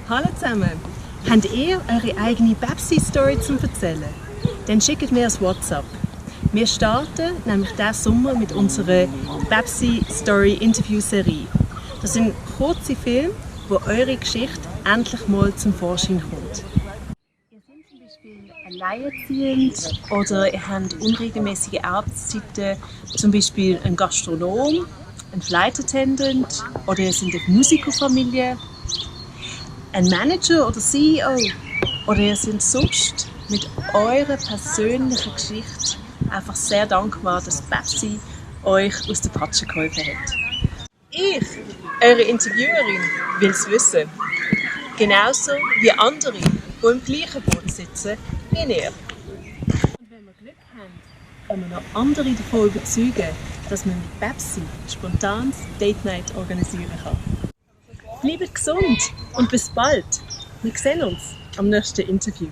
Hallo zusammen! Habt ihr eure eigene Babsi-Story zum Erzählen? Dann schickt mir ein WhatsApp. Wir starten nämlich diesen Sommer mit unserer Babsi-Story-Interview-Serie. Das sind kurze Filme, wo eure Geschichte endlich mal zum Vorschein kommt. Ihr seid zum Beispiel alleinerziehend oder ihr habt unregelmäßige Arbeitszeiten, zum Beispiel ein Gastronom, ein Flight Attendant oder ihr seid eine Musikerfamilie, ein Manager oder CEO oder ihr seid sonst mit eurer persönlichen Geschichte einfach sehr dankbar, dass Babsi euch aus der Patsche geholfen hat. Ich, eure Interviewerin, will es wissen. Genauso wie andere, die im gleichen Boot sitzen wie ihr. Und wenn wir Glück haben, können wir noch andere davon überzeugen, dass man mit Babsi ein spontanes Date Night organisieren kann. Bleibt gesund und bis bald. Wir sehen uns am nächsten Interview.